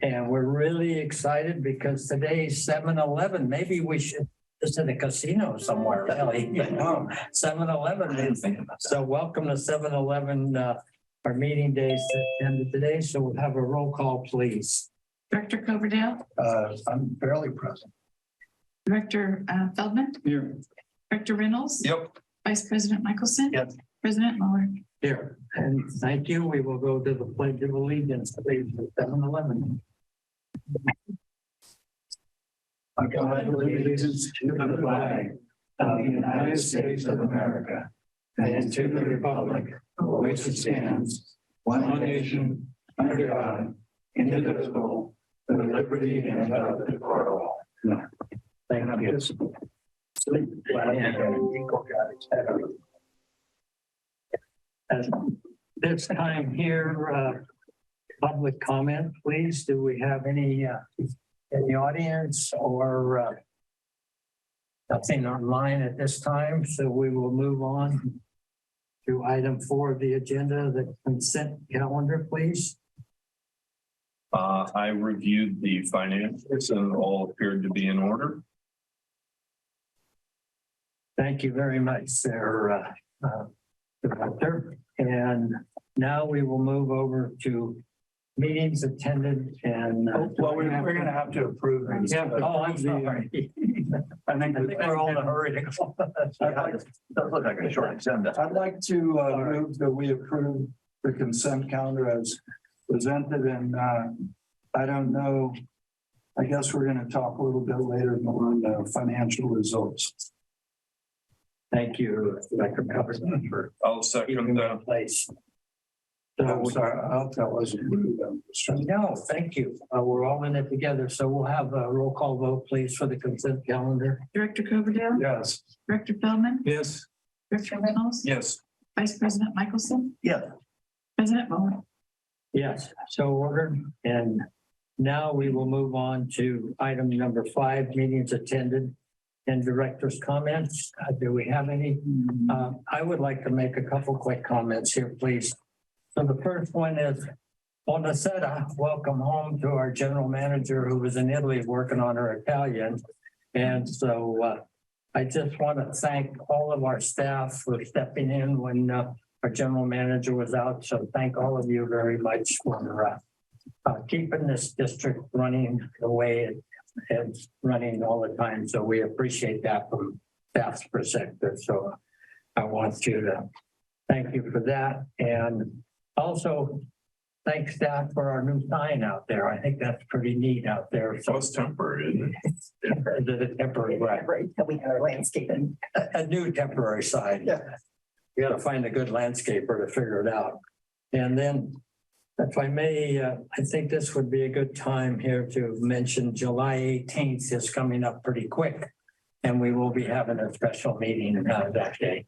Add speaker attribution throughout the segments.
Speaker 1: And we're really excited because today's 7-Eleven. Maybe we should visit a casino somewhere, really. 7-Eleven. So welcome to 7-Eleven. Our meeting days ended today, so we'll have a roll call, please.
Speaker 2: Director Coverdale.
Speaker 3: I'm barely present.
Speaker 2: Director Feldman.
Speaker 3: Here.
Speaker 2: Director Reynolds.
Speaker 3: Yep.
Speaker 2: Vice President Michelson.
Speaker 3: Yes.
Speaker 2: President Mueller.
Speaker 1: Here, and thank you. We will go to the Pledge of Allegiance, please, at 7-Eleven.
Speaker 3: I pledge allegiance to the flag of the United States of America and to the republic for which it stands, one nation, under God, indivisible, with liberty and justice for all.
Speaker 1: Thank you. At this time here, public comment, please. Do we have any in the audience or nothing online at this time? So we will move on to item 4 of the agenda, the consent calendar, please.
Speaker 4: I reviewed the finances and all appeared to be in order.
Speaker 1: Thank you very much, sir, Director. And now we will move over to meetings attended and.
Speaker 3: Well, we're going to have to approve these.
Speaker 1: Yeah. Oh, I'm sorry.
Speaker 3: I think
Speaker 1: we're all in a hurry to go.
Speaker 3: Does look like a short agenda. I'd like to move that we approve the consent calendar as presented, and I don't know. I guess we're going to talk a little bit later on the financial results.
Speaker 1: Thank you, Director Coverdale, for
Speaker 4: I'll second
Speaker 1: keeping that in
Speaker 4: that.
Speaker 1: place.
Speaker 3: I'm
Speaker 1: So,
Speaker 3: sorry, I hope that wasn't rude. I'm just trying to-
Speaker 1: no, thank you. We're all in it together. So we'll have a roll call vote, please, for the consent calendar.
Speaker 2: Director Coverdale.
Speaker 3: Yes.
Speaker 2: Director Feldman.
Speaker 3: Yes.
Speaker 2: Director Reynolds.
Speaker 4: Yes.
Speaker 2: Vice President Michelson.
Speaker 3: Yeah.
Speaker 2: President Mueller.
Speaker 1: Yes, so ordered. And now we will move on to item number 5, meetings attended and director's comments. Do we have any? I would like to make a couple quick comments here, please. So the first one is, Buonasera, welcome home to our general manager who was in Italy working on her Italian. And so I just want to thank all of our staff for stepping in when our general manager was out. So thank all of you very much for keeping this district running the way it's running all the time. So we appreciate that from staff's perspective. So I want you to thank you for that. And also thank staff for our new sign out there. I think that's pretty neat out there.
Speaker 4: So it's temporary, isn't it?
Speaker 1: The temporary, right?
Speaker 5: We have our landscaping.
Speaker 1: A new temporary sign.
Speaker 3: Yeah.
Speaker 1: You got to find a good landscaper to figure it out. And then if I may, I think this would be a good time here to mention July 18th is coming up pretty quick. And we will be having a special meeting that day.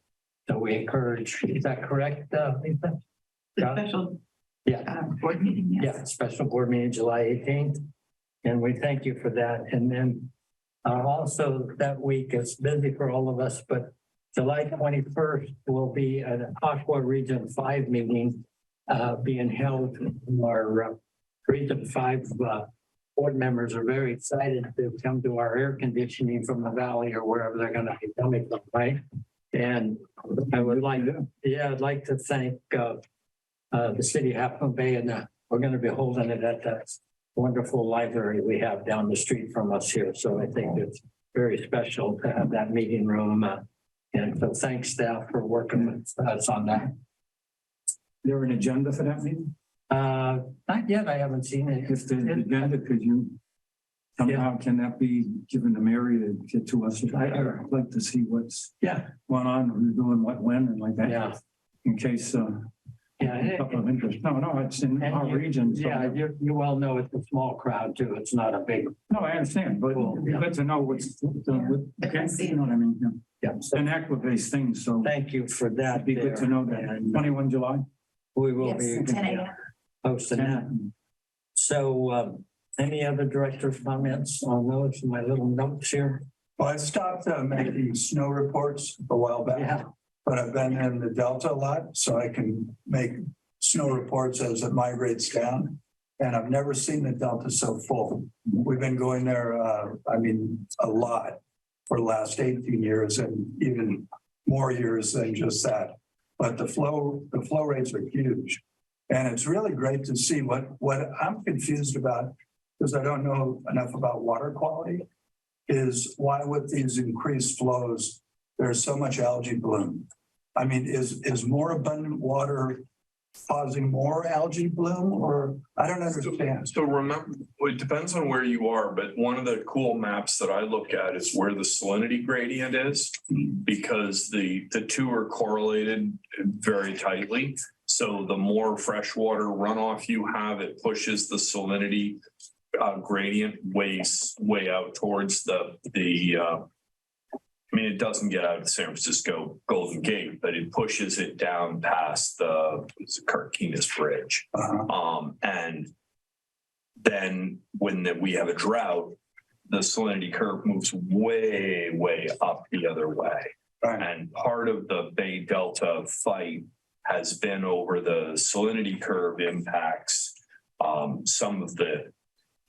Speaker 1: So we encourage, is that correct, Lisa?
Speaker 2: The
Speaker 1: Yeah.
Speaker 2: special
Speaker 1: Yeah.
Speaker 2: board meeting. Yes.
Speaker 1: Yeah, special board meeting July 18th. And we thank you for that. And then also that week is busy for all of us, but July 21st will be an Aqua Region 5 meeting being held. Our Region 5 board members are very excited to come to our air conditioning from the valley or wherever they're going to be coming from, right? And I would like, I'd like to thank the city of Half Moon Bay, and we're going to be holding it at that wonderful library we have down the street from us here. So I think it's very special to have that meeting room. And so thanks staff for working with us on that.
Speaker 6: There an agenda for that meeting?
Speaker 1: Not yet. I haven't seen it.
Speaker 6: If the agenda, could you somehow can that be given to Mary to get to us? I'd like to see what's going on, who's doing what, when, and like that.
Speaker 1: Yeah.
Speaker 6: In case a couple of interest. No, it's in our region. So.
Speaker 1: Yeah, you well know it's a small crowd too. It's not a big.
Speaker 6: No, I understand, but it'd be good to know what's okay. You know what I mean?
Speaker 1: Yeah.
Speaker 6: It's an aqua-based thing, so
Speaker 1: Thank you for that.
Speaker 6: it'd be good to know that. 21 July.
Speaker 1: We will be
Speaker 5: 10 a.m.
Speaker 1: posting that. So any other director's comments on those? My little notes here.
Speaker 3: Well, I stopped making snow reports a while back.
Speaker 1: Yeah.
Speaker 3: But I've been in the Delta a lot, so I can make snow reports as it migrates down. And I've never seen the Delta so full. We've been going there, a lot for the last 18 years and even more years than just that. But the flow rates are huge. And it's really great to see what I'm confused about, because I don't know enough about water quality, is why with these increased flows, there's so much algae bloom. I mean, is more abundant water causing more algae bloom, or I don't understand.
Speaker 4: So remember, it depends on where you are, but one of the cool maps that I look at is where the salinity gradient is, because the two are correlated very tightly. So the more freshwater runoff you have, it pushes the salinity gradient way out towards it doesn't get out of San Francisco Golden Gate, but it pushes it down past the Carquinez Bridge. And then when we have a drought, the salinity curve moves way up the other way.
Speaker 3: Right.
Speaker 4: And part of the Bay Delta fight has been over the salinity curve impacts some of the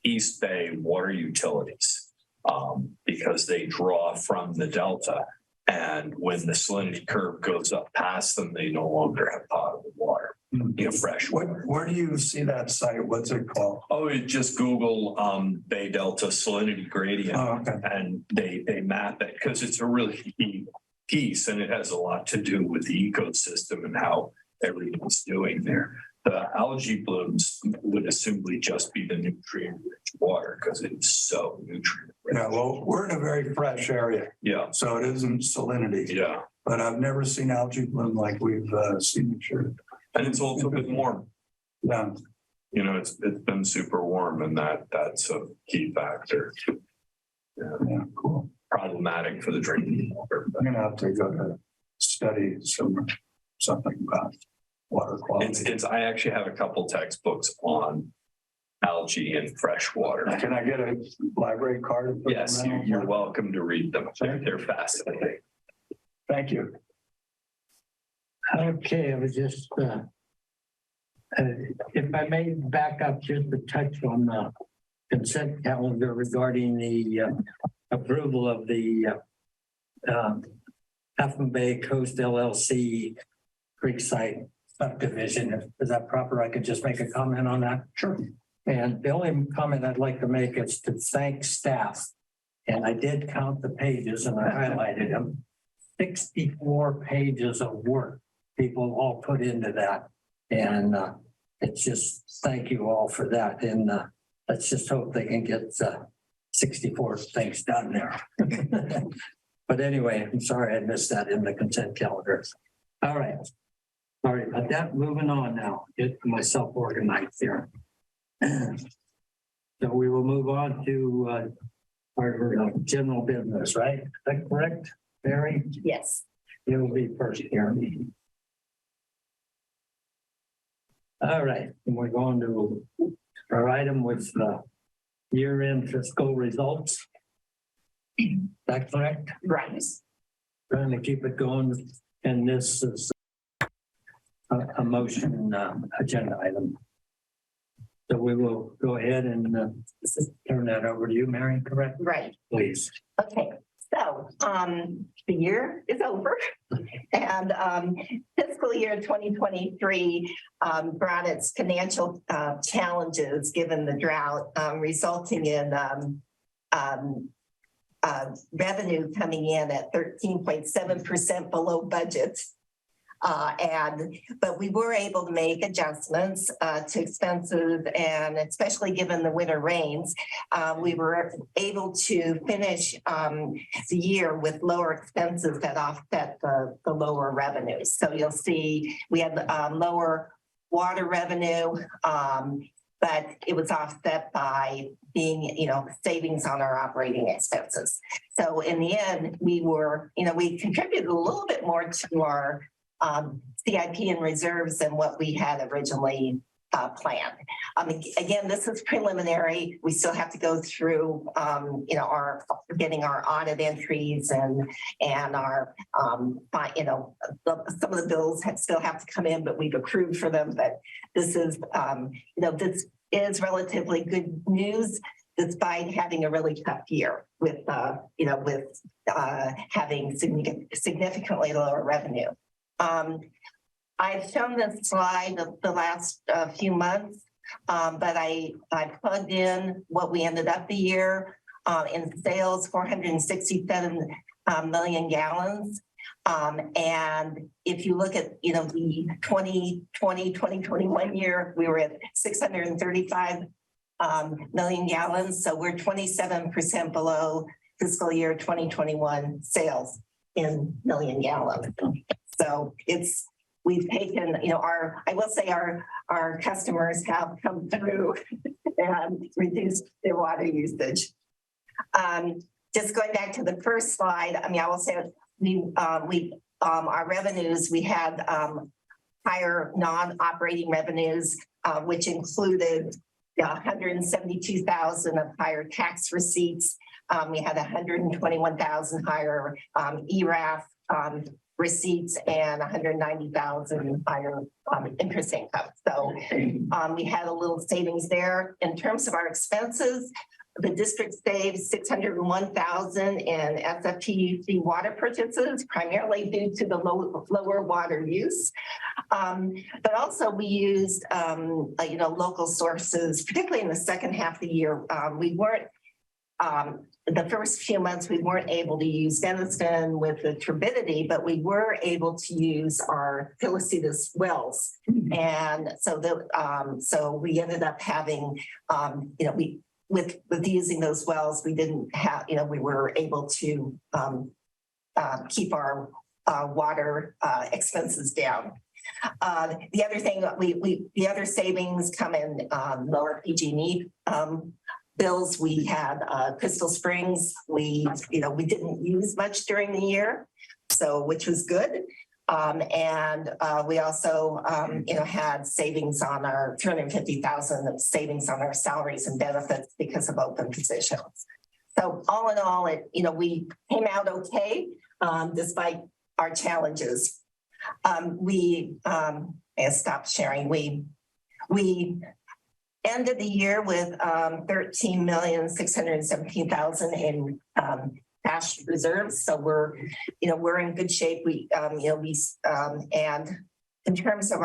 Speaker 4: East Bay water utilities. Because they draw from the Delta, and when the salinity curve goes up past them, they no longer have potable water, fresh water.
Speaker 3: Where do you see that site? What's it called?
Speaker 4: Oh, you just Google Bay Delta salinity gradient,
Speaker 3: Okay.
Speaker 4: and they map it because it's a really key piece, and it has a lot to do with the ecosystem and how everything's doing there. The algae blooms would assumably just be the nutrient-rich water because it's so nutrient-rich.
Speaker 3: Yeah, well, we're in a very fresh area,
Speaker 4: Yeah,
Speaker 3: so it isn't salinity.
Speaker 4: yeah.
Speaker 3: But I've never seen algae bloom like we've seen it here.
Speaker 4: And it's also been warm.
Speaker 3: Yeah,
Speaker 4: It's been super warm, and that's a key factor.
Speaker 3: yeah, cool.
Speaker 4: Problematic for the drinking water.
Speaker 3: I'm gonna have to go to study something about water quality.
Speaker 4: I actually have a couple textbooks on algae and fresh water.
Speaker 3: Can I get a library card? to put
Speaker 4: Yes,
Speaker 3: them in?
Speaker 4: you're welcome to read them. They're fascinating.
Speaker 3: Thank you.
Speaker 1: Okay, I was just, if I may back up just to touch on the consent calendar regarding the approval of the Half Moon Bay Coast LLC Creekside subdivision. Is that proper? I could just make a comment on that? Sure. And the only comment I'd like to make is to thank staff. And I did count the pages and I highlighted them. 64 pages of work people all put into that. And it's just thank you all for that. And let's just hope they can get 64 things done there. But anyway, I'm sorry I missed that in the consent calendar. All right. Sorry about that. Moving on now. Get myself organized here. So we will move on to our general business, right? Is that correct, Mary?
Speaker 2: Yes.
Speaker 1: You will be first here. All right, and we're going to our item with year-end fiscal results. Is that correct?
Speaker 2: Right.
Speaker 1: Trying to keep it going, and this is a motion agenda item. So we will go ahead and turn that over to you, Mary, correct?
Speaker 5: Right.
Speaker 1: Please.
Speaker 5: Okay. So the year is over and fiscal year 2023 brought its financial challenges given the drought, resulting in revenue coming in at 13.7% below budget. But we were able to make adjustments to expenses, and especially given the winter rains, we were able to finish the year with lower expenses that offset the lower revenues. So you'll see we had lower water revenue, but it was offset by being, savings on our operating expenses. So in the end, we contributed a little bit more to our CIP and reserves than what we had originally planned. Again, this is preliminary. We still have to go through, getting our audit entries and our, some of the bills still have to come in, but we've accrued for them. But this is, this is relatively good news despite having a really tough year with, having significantly lower revenue. I've shown this slide the last few months, but I plugged in what we ended up the year in sales, 467 million gallons. And if you look at, the 2021 year, we were at 635 million gallons. So we're 27% below fiscal year 2021 sales in million gallons. So we've taken, I will say our customers have come through and reduced their water usage. Just going back to the first slide, I will say our revenues, we had higher non-operating revenues, which included 172,000 of higher tax receipts. We had 121,000 higher ERAF receipts and 190,000 higher interest income. So we had a little savings there. In terms of our expenses, the district saved 601,000 in SFPUC water purchases, primarily due to the lower water use. But also we used, local sources, particularly in the second half of the year. We weren't, the first few months, we weren't able to use Denison with the turbidity, but we were able to use our Philocedus wells. And so we ended up having, with using those wells, we didn't have, we were able to keep our water expenses down. The other thing, the other savings come in lower PG&E bills. We had Crystal Springs. We didn't use much during the year, which was good. And we also, had savings on our 250,000 of savings on our salaries and benefits because of open positions. So all in all, we came out okay despite our challenges. I stopped sharing. We ended the year with 13,617,000 in cash reserves. So we're in good shape. And in terms of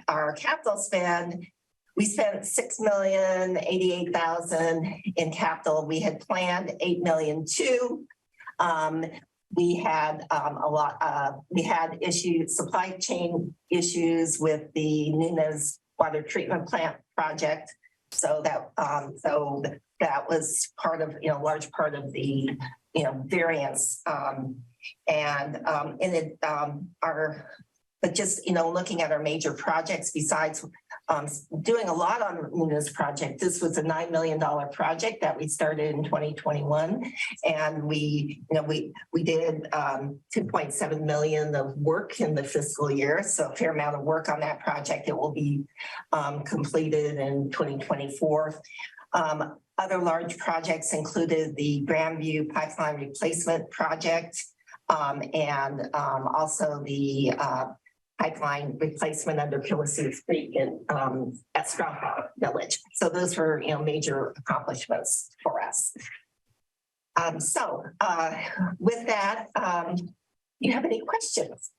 Speaker 5: our capital spend, we spent 6,088,000 in capital. We had planned 8 million too. We had we had supply chain issues with the Nunes water treatment plant project. So that was part of, large part of the, variance. But just, looking at our major projects, besides doing a lot on this project, this was a $9 million project that we started in 2021. And we did 2.7 million of work in the fiscal year. So a fair amount of work on that project. It will be completed in 2024. Other large projects included the Grandview pipeline replacement project and also the pipeline replacement under Philocedus Creek at Straw Village. So those were, major accomplishments for us. With that, do you have any questions?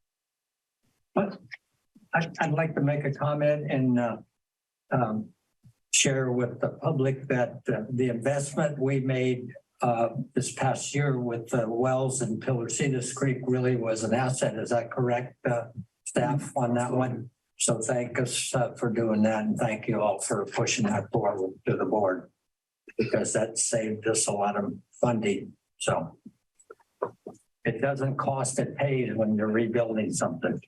Speaker 1: I'd like to make a comment and share with the public that the investment we made this past year with the wells in Philocedus Creek really was an asset. Is that correct, staff, on that one? So thank us for doing that, and thank you all for pushing that forward to the board, because that saved us a lot of funding. So it doesn't cost, it pays when you're rebuilding something.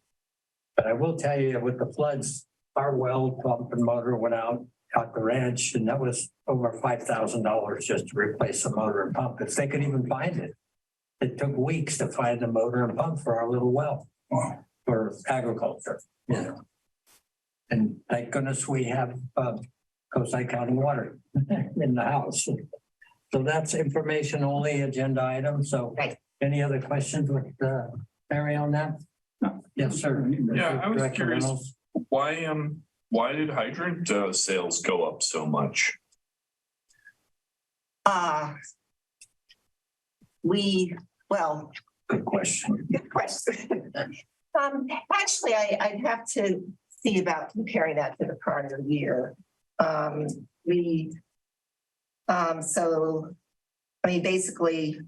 Speaker 1: But I will tell you, with the floods, our well pump and motor went out the ranch, and that was over $5,000 just to replace the motor and pump, if they could even find it. It took weeks to find the motor and pump for our little well for agriculture. And thank goodness we have Coastside County water in the house. So that's information only agenda item. So any other questions with Mary on that? No. Yes, sir.
Speaker 4: Yeah, I was curious, why Why did hydrant sales go up so much?
Speaker 5: Well,
Speaker 1: Good question.
Speaker 5: good question. Actually, I'd have to see about comparing that to the prior year. So, I mean, basically,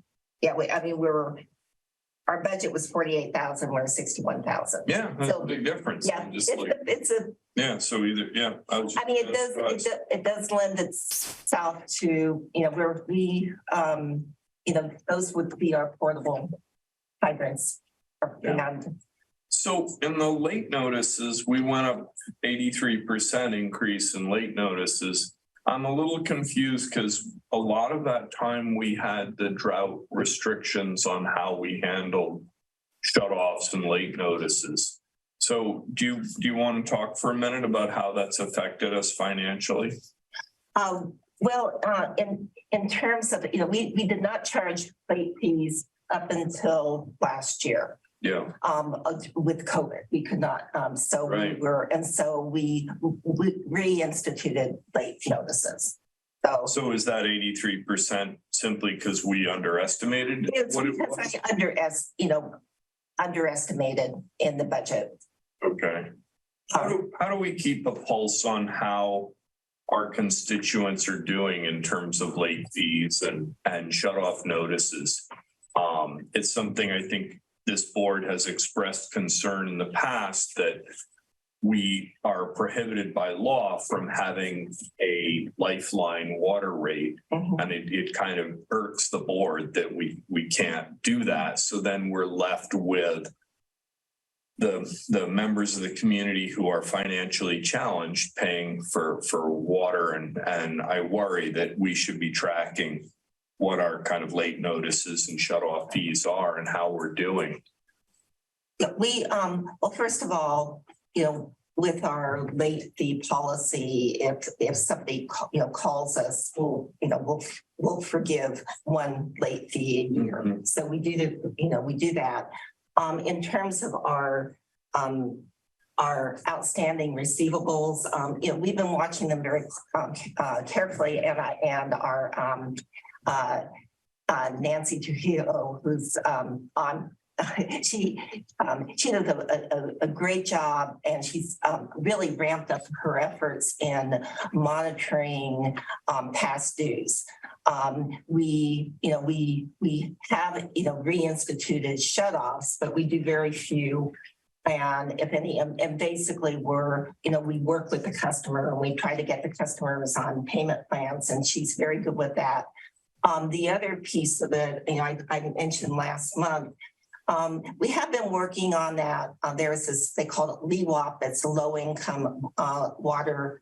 Speaker 5: yeah, our budget was 48,000, we're 61,000.
Speaker 4: Yeah, that's
Speaker 5: So,
Speaker 4: a big difference.
Speaker 5: Yeah,
Speaker 4: Just like,
Speaker 5: so it does lend itself to, those would be our portable hydrants. And
Speaker 4: So in the late notices, we went up 83% increase in late notices. I'm a little confused because a lot of that time we had the drought restrictions on how we handled shutoffs and late notices. So do you want to talk for a minute about how that's affected us financially?
Speaker 5: In terms of, we did not charge late fees up until last year.
Speaker 4: Yeah.
Speaker 5: With COVID, we could not. We reinstituted late notices.
Speaker 4: So is that 83% simply because we underestimated what it was?
Speaker 5: Underestimated in the budget.
Speaker 4: Okay. How do we keep a pulse on how our constituents are doing in terms of late fees and shut off notices? It's something I think this board has expressed concern in the past that we are prohibited by law from having a lifeline water rate.
Speaker 5: Mm-hmm.
Speaker 4: And it kind of irks the board that we can't do that. So then we're left with the members of the community who are financially challenged paying for water. And I worry that we should be tracking what our kind of late notices and shut off fees are and how we're doing.
Speaker 5: Well, first of all, with our late fee policy, if somebody calls us, we'll forgive one late fee a year.
Speaker 4: Mm-hmm.
Speaker 5: So we do that. In terms of our outstanding receivables, we've been watching them very carefully, and our Nancy Trujillo, who's on. She does a great job, and she's really ramped up her efforts in monitoring past dues. We have reinstituted shutoffs, but we do very few. And if any, and basically we work with the customer and we try to get the customers on payment plans, and she's very good with that. The other piece of it, I mentioned last month, we have been working on that. There's this, they call it LEWAP, it's low income water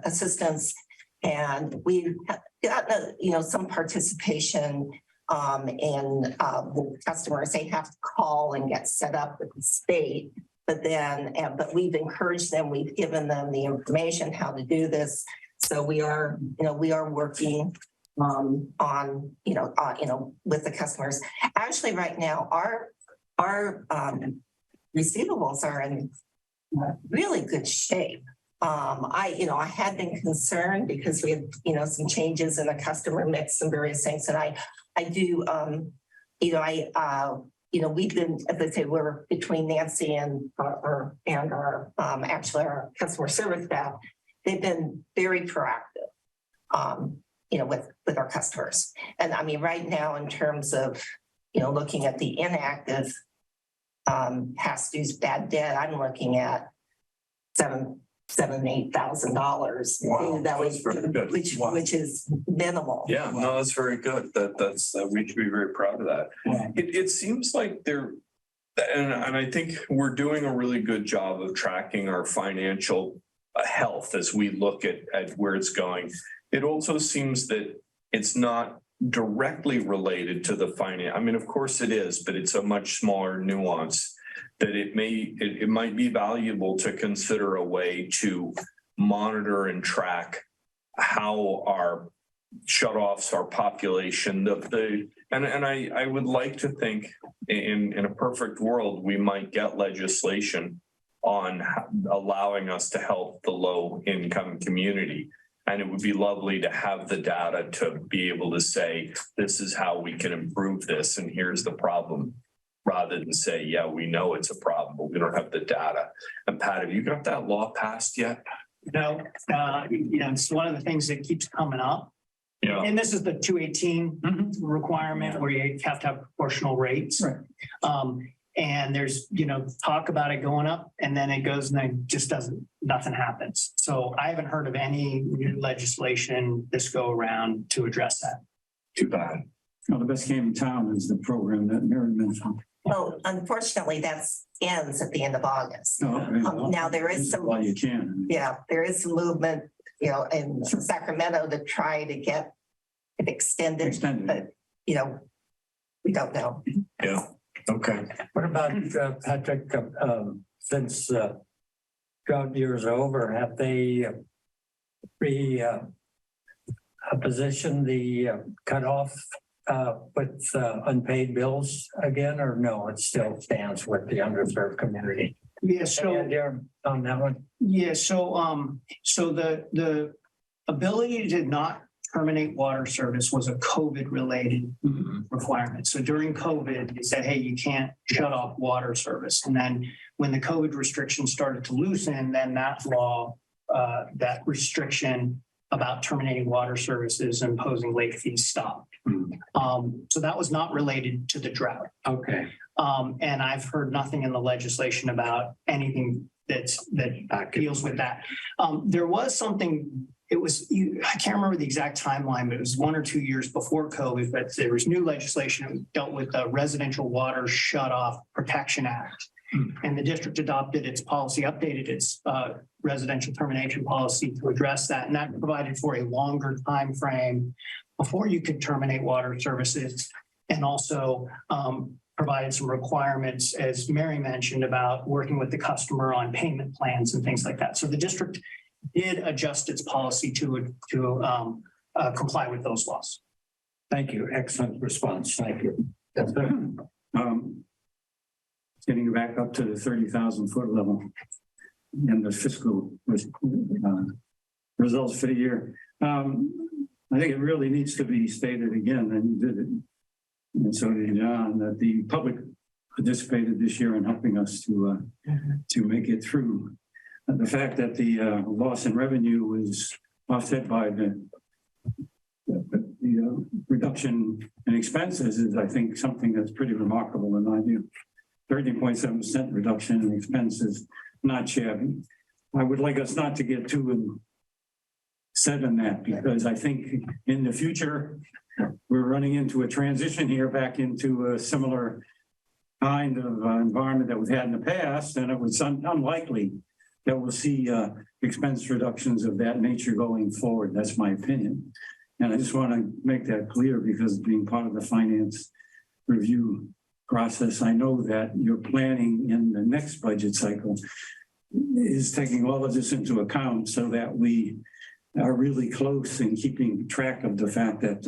Speaker 5: assistance. And we've gotten some participation in the customers. They have to call and get set up with the state, but we've encouraged them, we've given them the information how to do this. So we are working on with the customers. Actually, right now, our receivables are in really good shape. I had been concerned because we had, some changes in the customer mix and various things. And I do, we've been, as I say, we're between Nancy and our customer service staff. They've been very proactive, with our customers. And I mean, right now, in terms of, looking at the inactive past dues bad debt, I'm looking at $8,000.
Speaker 4: Wow,
Speaker 5: that
Speaker 4: was very good.
Speaker 5: Which is minimal.
Speaker 4: Yeah, no, that's very good. That's we should be very proud of that.
Speaker 6: Wow.
Speaker 4: It seems like and I think we're doing a really good job of tracking our financial health as we look at where it's going. It also seems that it's not directly related to the finance. I mean, of course it is, but it's a much smaller nuance that it might be valuable to consider a way to monitor and track how our shutoffs, our population, and I would like to think in a perfect world, we might get legislation on allowing us to help the low income community. And it would be lovely to have the data to be able to say, this is how we can improve this, and here's the problem, rather than say, yeah, we know it's a problem, but we don't have the data. And Pat, have you got that law passed yet?
Speaker 7: No, it's one of the things that keeps coming up.
Speaker 4: Yeah.
Speaker 7: And this is the 218 requirement where you have to have proportional rates.
Speaker 6: Right.
Speaker 7: And there's, talk about it going up and then it goes and then just nothing happens. So I haven't heard of any new legislation this go around to address that.
Speaker 4: Too bad.
Speaker 6: Well, the best game in town is the program that Mary mentioned.
Speaker 5: Well, unfortunately, ends at the end of August. Now there is some,
Speaker 6: Well, you can.
Speaker 5: yeah, there is some movement, in Sacramento to try to get it extended, but, we don't know.
Speaker 4: Yeah. Okay.
Speaker 1: What about Patrick, since drought years are over, have they positioned the cutoff with unpaid bills again, or no, it still stands with the underserved community?
Speaker 7: Yeah, so.
Speaker 1: On that one?
Speaker 7: Yeah, so the ability to not terminate water service was a COVID related requirement. So during COVID, they said, hey, you can't shut off water service. And then when the COVID restrictions started to loosen, then that law, that restriction about terminating water services and imposing late fees stopped. So that was not related to the drought.
Speaker 1: Okay.
Speaker 7: And I've heard nothing in the legislation about anything that deals with that. There was something, I can't remember the exact timeline, but it was 1 or 2 years before COVID, but there was new legislation that dealt with the Residential Water Shutoff Protection Act. And the district adopted its policy, updated its residential termination policy to address that. And that provided for a longer time frame before you could terminate water services, and also provided some requirements, as Mary mentioned, about working with the customer on payment plans and things like that. So the district did adjust its policy to comply with those laws.
Speaker 1: Thank you. Excellent response. Thank you. That's good.
Speaker 6: Getting back up to the 30,000 foot level and the fiscal results for the year. I think it really needs to be stated again, and you did it, and so did John, that the public participated this year in helping us to make it through. And the fact that the loss in revenue was offset by the reduction in expenses is, I think, something that's pretty remarkable in my view. 13.7% reduction in expenses, not shabby. I would like us not to get too set in that, because I think in the future, we're running into a transition here back into a similar kind of environment that we've had in the past, and it was unlikely that we'll see expense reductions of that nature going forward. That's my opinion. And I just want to make that clear, because being part of the finance review process, I know that your planning in the next budget cycle is taking all of this into account, so that we are really close in keeping track of the fact that,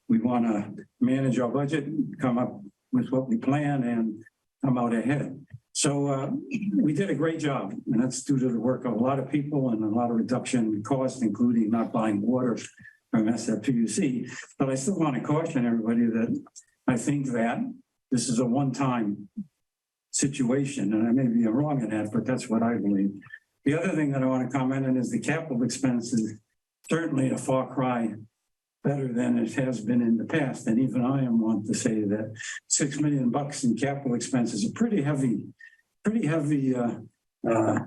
Speaker 6: we want to manage our budget, come up with what we plan, and come out ahead. So we did a great job, and that's due to the work of a lot of people and a lot of reduction in cost, including not buying water from SFPUC. But I still want to caution everybody that I think that this is a one-time situation, and I may be wrong in that, but that's what I believe. The other thing that I want to comment on is the capital expenses, certainly a far cry better than it has been in the past. And even I am one to say that $6 million in capital expenses is a pretty heavy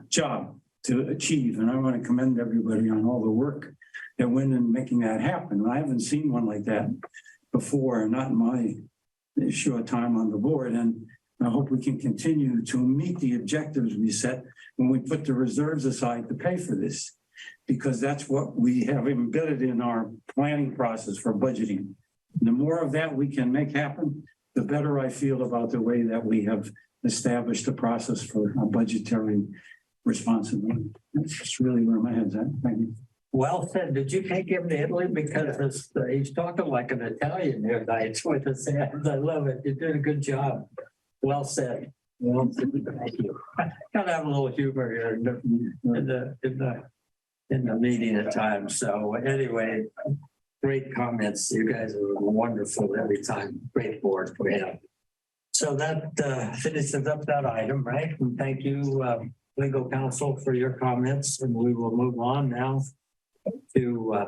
Speaker 6: job to achieve. And I want to commend everybody on all the work that went in making that happen. I haven't seen one like that before, not in my short time on the board. And I hope we can continue to meet the objectives we set when we put the reserves aside to pay for this, because that's what we have embedded in our planning process for budgeting. The more of that we can make happen, the better I feel about the way that we have established a process for our budgetary responsibility. That's really where my head's at. Thank you.
Speaker 1: Well said. Did you take him to Italy? Because he's talking like an Italian here tonight with his hands. I love it. You did a good job. Well said. Well, thank you. Gotta have a little humor here in the meeting at times. So anyway, great comments. You guys are wonderful every time. Great board we have. So that finishes up that item, right? And thank you, legal counsel, for your comments. And we will move on now to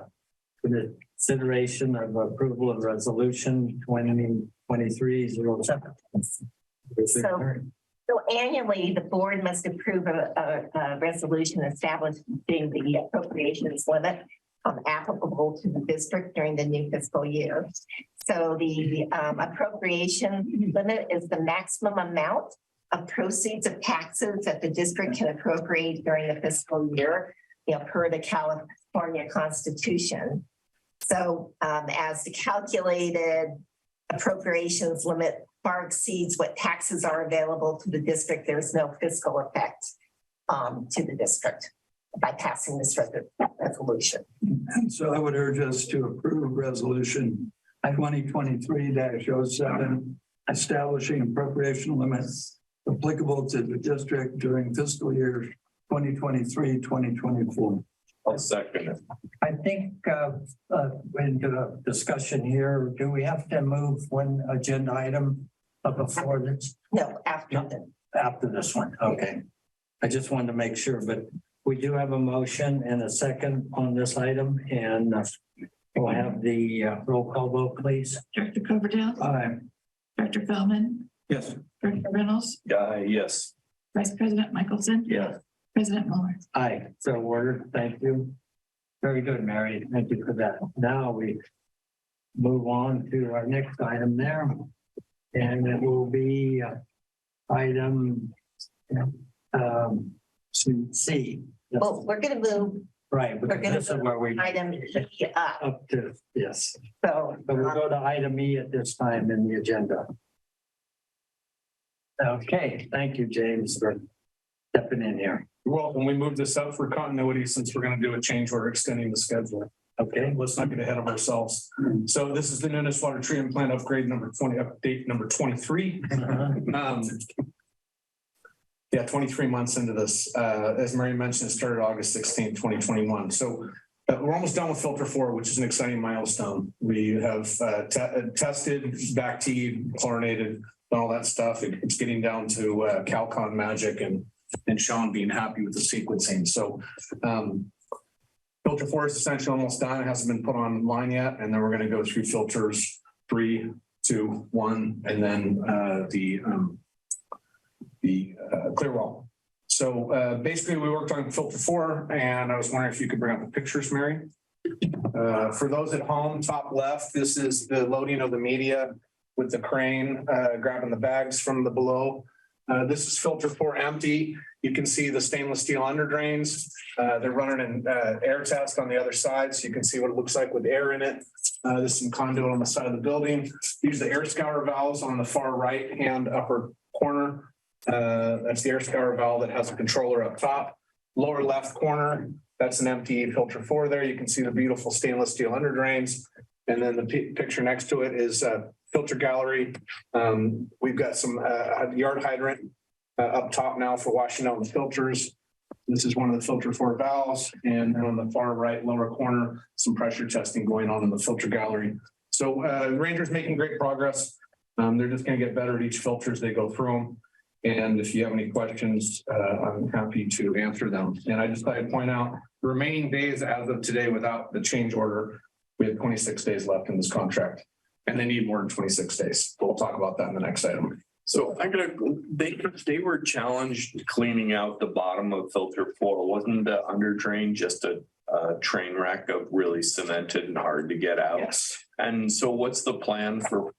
Speaker 1: the consideration of approval of resolution 2023-07.
Speaker 5: So annually, the board must approve a resolution establishing the appropriations limit applicable to the district during the new fiscal year. So the appropriation limit is the maximum amount of proceeds of taxes that the district can appropriate during the fiscal year, per the California Constitution. So as the calculated appropriations limit far exceeds what taxes are available to the district, there's no fiscal effect to the district by passing this resolution.
Speaker 3: And so I would urge us to approve resolution 2023-07, establishing appropriation limits applicable to the district during fiscal year 2023-2024.
Speaker 4: I'll second it.
Speaker 1: I think into the discussion here, do we have to move one agenda item before this?
Speaker 5: No, after
Speaker 1: This one. Okay. I just wanted to make sure, but we do have a motion and a second on this item, and we'll have the roll call vote, please.
Speaker 2: Director Coverdale,
Speaker 1: Aye.
Speaker 2: Director Feldman,
Speaker 6: Yes.
Speaker 2: Director Reynolds,
Speaker 4: Yes.
Speaker 2: Vice President Michelson,
Speaker 1: Yes.
Speaker 2: President Mueller.
Speaker 1: Aye. So ordered. Thank you. Very good, Mary. Thank you for that. Now we move on to our next item there, and it will be item C.
Speaker 5: Well, we're going to move
Speaker 1: Right,
Speaker 5: we're
Speaker 1: because
Speaker 5: gonna
Speaker 1: this is where we
Speaker 5: item E up.
Speaker 1: up to, yes.
Speaker 5: So
Speaker 1: But we'll go to item E at this time in the agenda. Okay, thank you, James, for stepping in here.
Speaker 8: You're welcome. We moved this up for continuity since we're going to do a change order extending the schedule.
Speaker 1: Okay,
Speaker 8: Let's not get ahead of ourselves. So this is the Nunes Water Treatment Plant upgrade number 20, update number 23. 23 months into this. As Mary mentioned, it started August 16, 2021. So we're almost done with filter 4, which is an exciting milestone. We have tested, back-teed, chlorinated, all that stuff. It's getting down to Calcon magic and Sean being happy with the sequencing. So filter 4 is essentially almost done. It hasn't been put online yet. And then we're going to go through filters 3, 2, 1, and then the clear wall. So basically we worked on filter 4, and I was wondering if you could bring up the pictures, Mary. For those at home, top left, this is the loading of the media with the crane grabbing the bags from the below. This is filter 4 empty. You can see the stainless steel under drains. They're running an air test on the other side, so you can see what it looks like with air in it. There's some conduit on the side of the building. These are the air scour valves on the far right hand upper corner. That's the air scour valve that has a controller up top. Lower left corner, that's an empty filter 4 there. You can see the beautiful stainless steel under drains. And then the picture next to it is filter gallery. We've got some yard hydrant up top now for washing out the filters. This is one of the filter 4 valves. And then on the far right lower corner, some pressure testing going on in the filter gallery. So Ranger's making great progress. They're just going to get better at each filter as they go through them. And if you have any questions, I'm happy to answer them. And I just thought I'd point out the remaining days as of today without the change order, we have 26 days left in this contract, and they need more than 26 days. But we'll talk about that in the next item.
Speaker 4: So they were challenged cleaning out the bottom of filter 4. Wasn't the under drain just a train wreck of really cemented and hard to get out?
Speaker 8: Yes.
Speaker 4: And so what's the plan for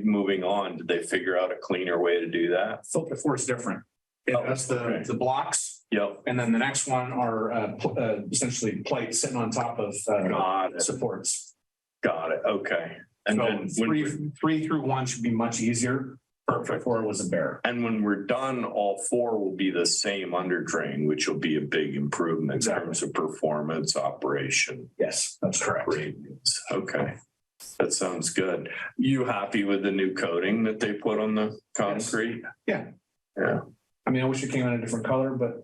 Speaker 4: moving on? Did they figure out a cleaner way to do that?
Speaker 8: Filter 4 is different. That's the blocks.
Speaker 4: Yep.
Speaker 8: And then the next one are essentially plates sitting on top of supports.
Speaker 4: Got it. Okay. And
Speaker 8: so
Speaker 4: then
Speaker 8: three through 1 should be much easier. Perfect. 4 was a bear.
Speaker 4: And when we're done, all 4 will be the same under drain, which will be a big improvement in terms of performance, operation.
Speaker 8: Yes, that's correct.
Speaker 4: Great. Okay. That sounds good. You happy with the new coating that they put on the concrete?
Speaker 8: Yeah.
Speaker 4: Yeah.
Speaker 8: I mean, I wish it came in a different color, but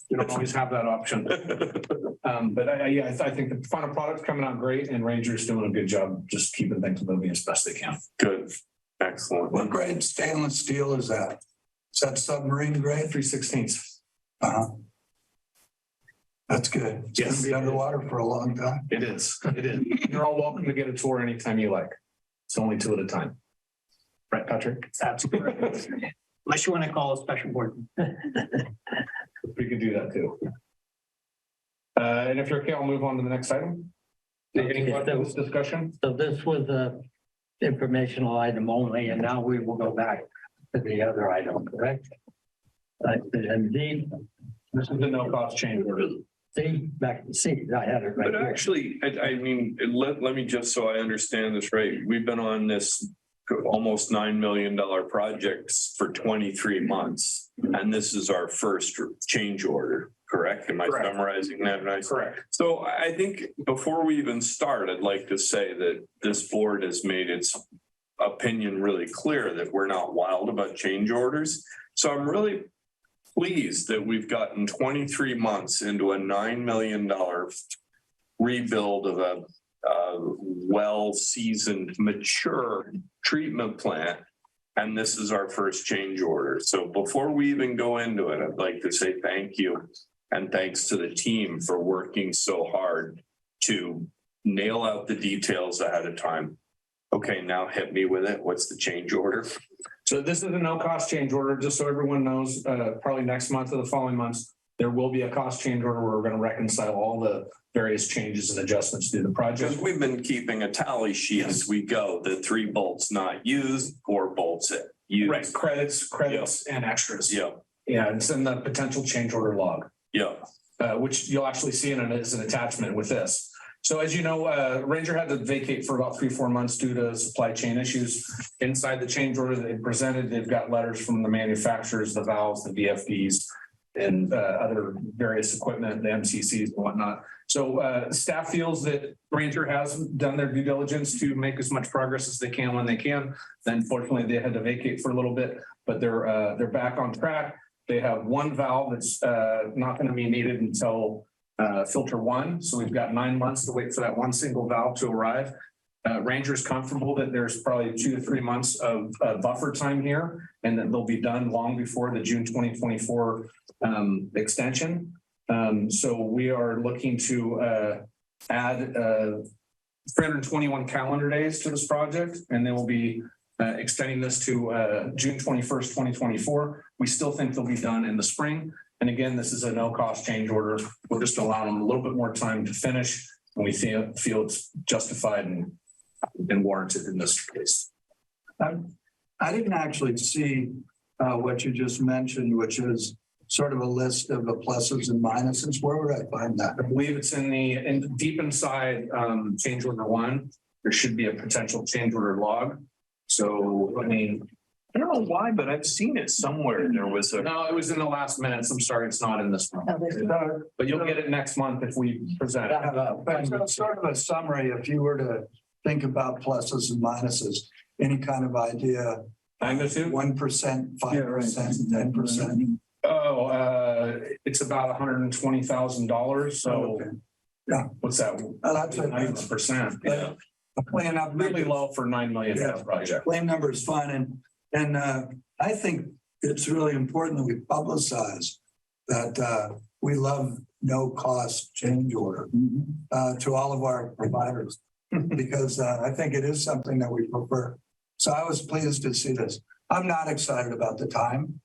Speaker 8: you don't always have that option. But I think the final product's coming out great and Ranger's doing a good job just keeping things moving as best they can.
Speaker 4: Good. Excellent.
Speaker 3: What grade stainless steel is that? Is that submarine grade?
Speaker 8: 3/16.
Speaker 3: That's good. It's
Speaker 8: Yes.
Speaker 3: gonna be underwater for a long time.
Speaker 8: It is. It is. You're all welcome to get a tour anytime you like. It's only 2 at a time. Right, Patrick?
Speaker 7: That's correct. Unless you want to call a special board.
Speaker 8: We could do that too. And if you're okay, I'll move on to the next item. Any questions, discussion?
Speaker 1: So this was a informational item only, and now we will go back to the other item, correct? And D,
Speaker 8: This is the no cost change order.
Speaker 1: C, back to C, I had it right
Speaker 4: But
Speaker 1: here.
Speaker 4: actually, I mean, let me just so I understand this right. We've been on this almost $9 million projects for 23 months. And this is our first change order, correct? Am I
Speaker 8: Correct.
Speaker 4: summarizing that right?
Speaker 8: Correct.
Speaker 4: So I think before we even start, I'd like to say that this board has made its opinion really clear that we're not wild about change orders. So I'm really pleased that we've gotten 23 months into a $9 million rebuild of a well-seasoned, mature treatment plant. And this is our first change order. So before we even go into it, I'd like to say thank you. And thanks to the team for working so hard to nail out the details ahead of time. Okay, now hit me with it. What's the change order?
Speaker 8: So this is a no cost change order, just so everyone knows, probably next month or the following months, there will be a cost change order where we're going to reconcile all the various changes and adjustments to the project.
Speaker 4: Because we've been keeping a tally sheet as we go, the 3 bolts not used, 4 bolts used.
Speaker 8: Right, credits and extras.
Speaker 4: Yeah,
Speaker 8: Yeah, it's in the potential change order log,
Speaker 4: yeah.
Speaker 8: which you'll actually see in it as an attachment with this. So as you know, Ranger had to vacate for about 3-4 months due to supply chain issues. Inside the change order that they presented, they've got letters from the manufacturers, the valves, the VFDs, and other various equipment, the MCCs and whatnot. So staff feels that Ranger has done their due diligence to make as much progress as they can when they can. Then fortunately, they had to vacate for a little bit, but they're back on track. They have 1 valve that's not going to be needed until filter 1. So we've got 9 months to wait for that 1 single valve to arrive. Ranger's comfortable that there's probably 2 to 3 months of buffer time here, and that they'll be done long before the June 2024 extension. So we are looking to add 321 calendar days to this project, and then we'll be extending this to June 21st, 2024. We still think they'll be done in the spring. And again, this is a no cost change order. We're just allowing them a little bit more time to finish, and we feel it's justified and warranted in this case.
Speaker 3: I didn't actually see what you just mentioned, which is sort of a list of the pluses and minuses. Where would I find that?
Speaker 8: I believe it's in deep inside change order 1. There should be a potential change order log. So, I mean,
Speaker 4: I don't know why, but I've seen it somewhere. There was a.
Speaker 8: no, it was in the last minutes. I'm sorry, it's not in this one. But you'll get it next month if we present it.
Speaker 3: But sort of a summary, if you were to think about pluses and minuses, any kind of idea,
Speaker 8: Magnitude?
Speaker 3: 1%, 5%, 10%.
Speaker 8: Oh, it's about $120,000. So
Speaker 3: Okay. Yeah.
Speaker 8: what's that?
Speaker 3: That's a
Speaker 8: 90%. Yeah.
Speaker 3: plain up
Speaker 8: Really low for $9 million project.
Speaker 3: Plain number is fine. And I think it's really important that we publicize that we love no cost change order to all of our providers, because I think it is something that we prefer. So I was pleased to see this. I'm not excited about the time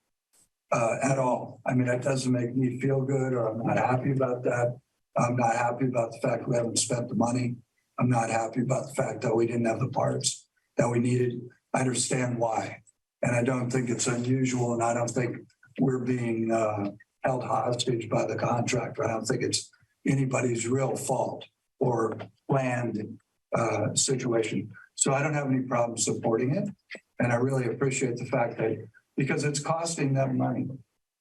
Speaker 3: at all. I mean, it doesn't make me feel good, or I'm not happy about that. I'm not happy about the fact we haven't spent the money. I'm not happy about the fact that we didn't have the parts that we needed. I understand why. And I don't think it's unusual, and I don't think we're being held hostage by the contractor. I don't think it's anybody's real fault or planned situation. So I don't have any problem supporting it. And I really appreciate the fact that, because it's costing them money.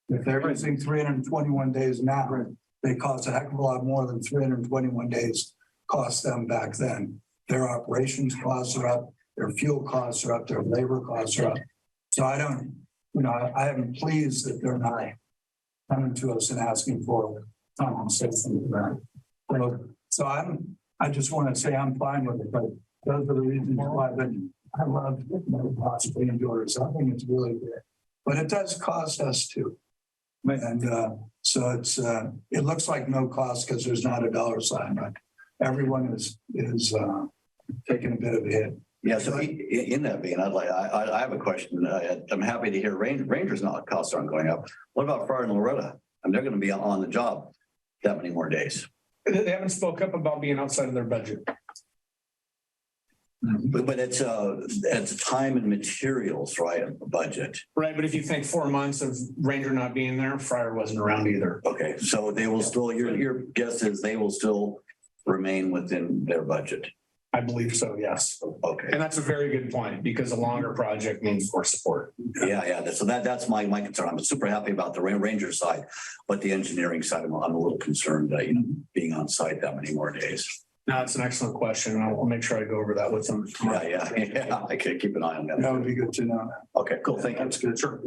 Speaker 3: If they're using 321 days now, they cost a heck of a lot more than 321 days cost them back then. Their operations costs are up, their fuel costs are up, their labor costs are up. So I don't I am pleased that they're not coming to us and asking for compensation for that. So I just want to say I'm fine with it, but those are the reasons why, but I love possibly indoors. I think it's really good, but it does cost us too. And so it looks like no cost because there's not a dollar sign, but everyone is taking a bit of a hit.
Speaker 9: Yeah, so in that vein, I have a question. I'm happy to hear Rangers not costs aren't going up. What about Friar and Loretta? I mean, they're going to be on the job that many more days.
Speaker 8: They haven't spoke up about being outside of their budget.
Speaker 9: But it's time and materials, right? Budget.
Speaker 8: Right, but if you think 4 months of Ranger not being there, Friar wasn't around either.
Speaker 9: Okay, so they will still. Your guess is they will still remain within their budget.
Speaker 8: I believe so, yes.
Speaker 9: Okay.
Speaker 8: And that's a very good point because a longer project means more support.
Speaker 9: Yeah. So that's my concern. I'm super happy about the Ranger side, but the engineering side, I'm a little concerned, being on site that many more days.
Speaker 8: No, that's an excellent question. I'll make sure I go over that with them.
Speaker 9: Yeah. I can keep an eye on that.
Speaker 3: That would be good to know.
Speaker 9: Okay, cool. Thank you.
Speaker 3: That's good. Sure.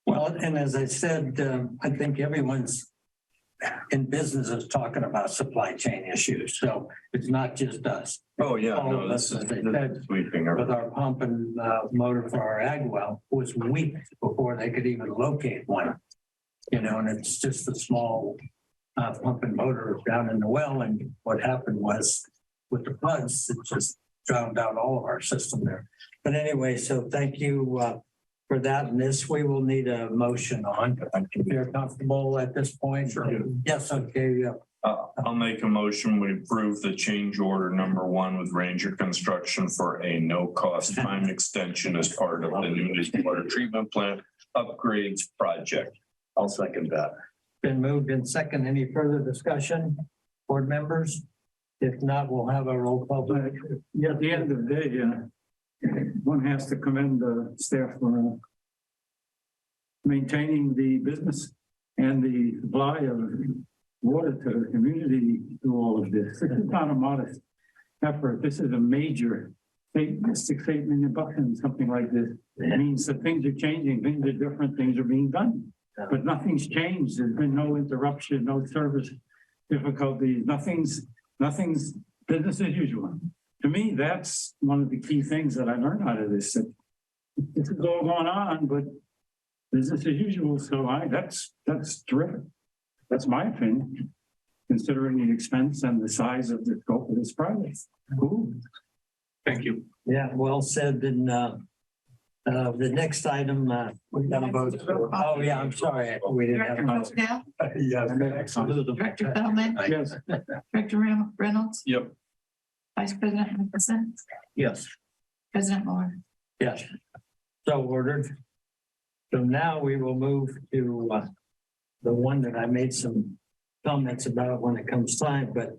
Speaker 1: Well, and as I said, I think everyone's in business is talking about supply chain issues. So it's not just us.
Speaker 4: Oh, yeah,
Speaker 1: All
Speaker 4: no,
Speaker 1: of
Speaker 4: this
Speaker 1: us,
Speaker 4: is
Speaker 1: as they said,
Speaker 4: sweeping.
Speaker 1: with our pump and motor for our ag well was weeks before they could even locate one. And it's just a small pump and motor down in the well. And what happened was with the floods, it just drowned out all of our system there. But anyway, so thank you for that. And this we will need a motion on. If you're comfortable at this point.
Speaker 4: Sure.
Speaker 1: Yes, okay.
Speaker 4: I'll make a motion. We approve the change order number 1 with Ranger Construction for a no-cost time extension as part of the new water treatment plant upgrades project.
Speaker 9: I'll second that.
Speaker 1: Been moved in second. Any further discussion, board members? If not, we'll have a roll call.
Speaker 6: Yeah, at the end of the day, one has to commend the staff for maintaining the business and the supply of water to the community through all of this. This is not a modest effort. This is a major $6-8 million and something like this. It means that things are changing, things are different, things are being done. But nothing's changed. There's been no interruption, no service difficulties, nothing's business as usual. To me, that's one of the key things that I learned out of this. That this is all going on, but business as usual. So that's terrific. That's my opinion, considering the expense and the size of the scope of this project. Cool.
Speaker 8: Thank you.
Speaker 1: Yeah, well said. And the next item, we got to vote. Oh, yeah, I'm sorry. We didn't have.
Speaker 2: Director Cosell,
Speaker 3: Yes.
Speaker 2: Director Feldman,
Speaker 6: Yes.
Speaker 2: Director Reynolds,
Speaker 4: Yep.
Speaker 2: Vice President Nicholson,
Speaker 1: Yes.
Speaker 2: President Moore.
Speaker 1: Yes. So ordered. So now we will move to the one that I made some comments about when it comes time, but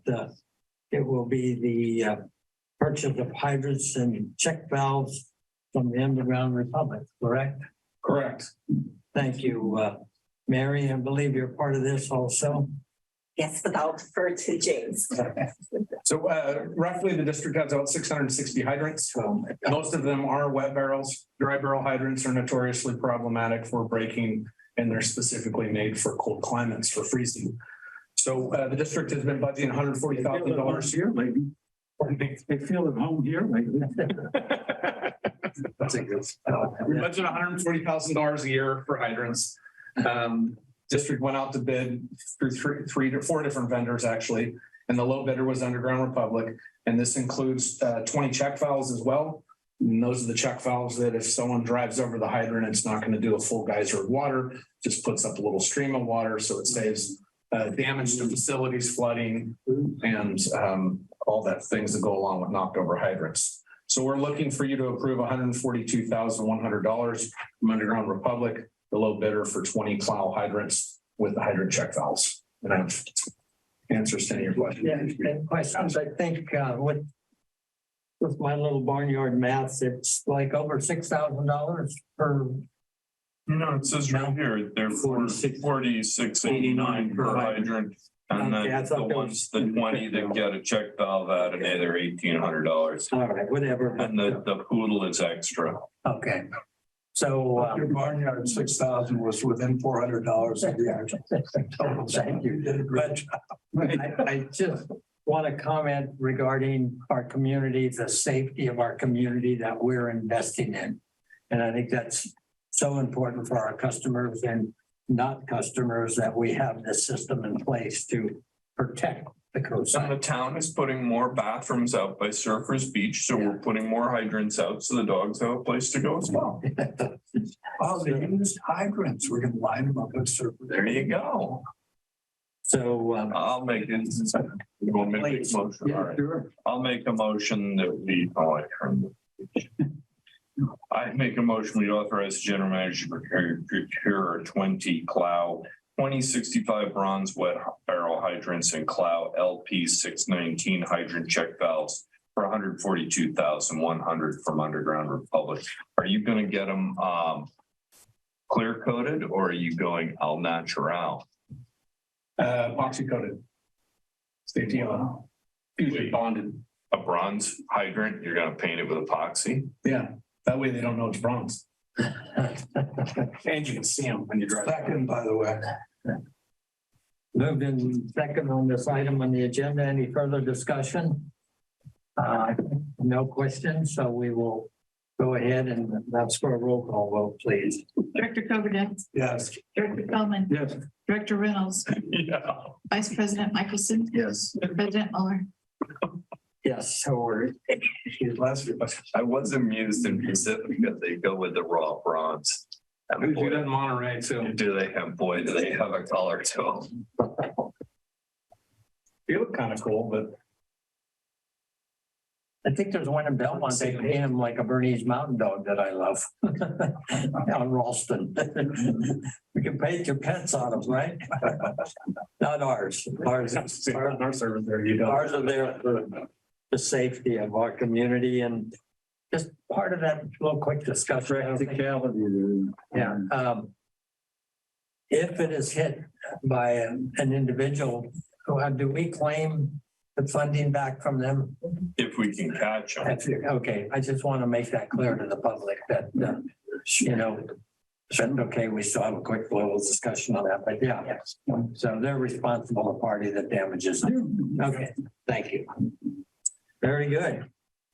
Speaker 1: it will be the purchase of hydrants and check valves from the Underground Republic, correct?
Speaker 8: Correct.
Speaker 1: Thank you, Mary. I believe you're part of this also.
Speaker 5: Yes, but I'll defer to James.
Speaker 8: So roughly the district has about 660 hydrants. Most of them are wet barrels. Dry barrel hydrants are notoriously problematic for breaking, and they're specifically made for cold climates, for freezing. So the district has been budgeting $140,000
Speaker 6: here, maybe. They feel at home here, maybe.
Speaker 8: That's a good. We budget $140,000 a year for hydrants. District went out to bid through 3 to 4 different vendors actually, and the low bidder was Underground Republic. And this includes 20 check valves as well. And those are the check valves that if someone drives over the hydrant, it's not going to do a full geyser of water, just puts up a little stream of water. So it saves damage to facilities, flooding, and all that things that go along with knocked over hydrants. So we're looking for you to approve $142,100 from Underground Republic, the low bidder for 20 plow hydrants with the hydrant check valves. And I've answers to any of your questions.
Speaker 1: Yeah, and questions. I think with my little barnyard math, it's like over $6,000 per.
Speaker 4: No, it says right here, they're 46.89 per hydrant. And
Speaker 1: Okay, I
Speaker 4: then
Speaker 1: thought
Speaker 4: the
Speaker 1: that
Speaker 4: ones, the 20 that get a check valve out of it, they're $1,800.
Speaker 1: All right, whatever.
Speaker 4: And the poodle is extra.
Speaker 1: Okay. So,
Speaker 3: Your barnyard 6,000 was within $400 of the actual.
Speaker 1: thank you.
Speaker 3: You did a great job.
Speaker 1: I just want to comment regarding our community, the safety of our community that we're investing in. And I think that's so important for our customers and not customers that we have this system in place to protect the
Speaker 4: And
Speaker 1: coastline.
Speaker 4: the town is putting more bathrooms out by Surfers Beach, so we're putting more hydrants out so the dogs have a place to go as well.
Speaker 3: Oh, they used hydrants. We're gonna line them up with surface.
Speaker 4: There you go.
Speaker 1: So,
Speaker 4: I'll make it. You want me to make a motion? All right.
Speaker 1: sure.
Speaker 4: I'll make a motion that we, I turned the page. I make a motion, we authorize the general manager to procure 20 Clow 2065 bronze wet barrel hydrants and Clow LP 619 hydrant check valves for $142,100 from Underground Republic. Are you going to get them clear coated or are you going al natural?
Speaker 8: Epoxy coated. Safety on. Usually bonded.
Speaker 4: A bronze hydrant, you're going to paint it with epoxy?
Speaker 8: Yeah, that way they don't know it's bronze. And you can see them when you drive.
Speaker 3: Second, by the way.
Speaker 1: Moved in second on this item on the agenda. Any further discussion? No questions, so we will go ahead and that's for a roll call vote, please.
Speaker 2: Director Covidan,
Speaker 3: Yes.
Speaker 2: Director Feldman,
Speaker 6: Yes.
Speaker 2: Director Reynolds,
Speaker 4: Yeah.
Speaker 2: Vice President Michelson,
Speaker 8: Yes.
Speaker 2: President Mueller.
Speaker 1: Yes, so we're,
Speaker 4: I was amused in Pacific that they go with the raw bronze.
Speaker 8: We
Speaker 4: And
Speaker 8: do that
Speaker 4: boy,
Speaker 8: in Monterey too.
Speaker 4: do they have, boy, do they have a color to them.
Speaker 8: They look kind of cool, but
Speaker 1: I think there's one in Belmont, they pay him like a Bernese Mountain Dog that I love. On Ralston. We can paint your pets on them, right? Not ours. Ours
Speaker 8: our service there, you don't.
Speaker 1: Ours are there for the safety of our community and just part of that little quick discussion.
Speaker 6: Practicality.
Speaker 1: Yeah. If it is hit by an individual, do we claim the funding back from them?
Speaker 4: If we can catch them.
Speaker 1: Okay, I just want to make that clear to the public that, you know, okay, we still have a quick little discussion on that, but yeah. So they're responsible, the party that damages. Okay, thank you. Very good.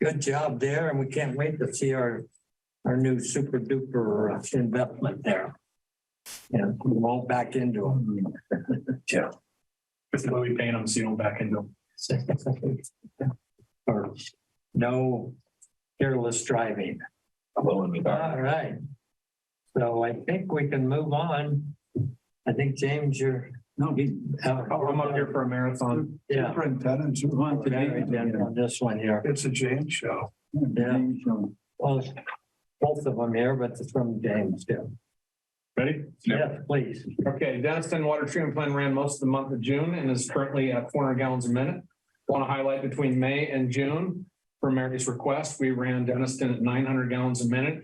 Speaker 1: Good job there, and we can't wait to see our new super duper investment there. Yeah, we won't back into them.
Speaker 4: Yeah.
Speaker 8: This is why we paint them so you don't back into them.
Speaker 1: Or no careless driving.
Speaker 4: Blow in the dark.
Speaker 1: All right. So I think we can move on. I think, James, you're.
Speaker 6: No,
Speaker 8: I'm up here for a marathon.
Speaker 1: Yeah.
Speaker 3: Superintendent.
Speaker 1: On this one here.
Speaker 3: It's a James show.
Speaker 1: Yeah. Well, both of them here, but it's from James too.
Speaker 8: Ready?
Speaker 1: Yeah, please.
Speaker 8: Okay, Denniston Water Treatment Plant ran most of the month of June and is currently at 400 gallons a minute. Want to highlight between May and June, for Mary's request, we ran Denniston at 900 gallons a minute,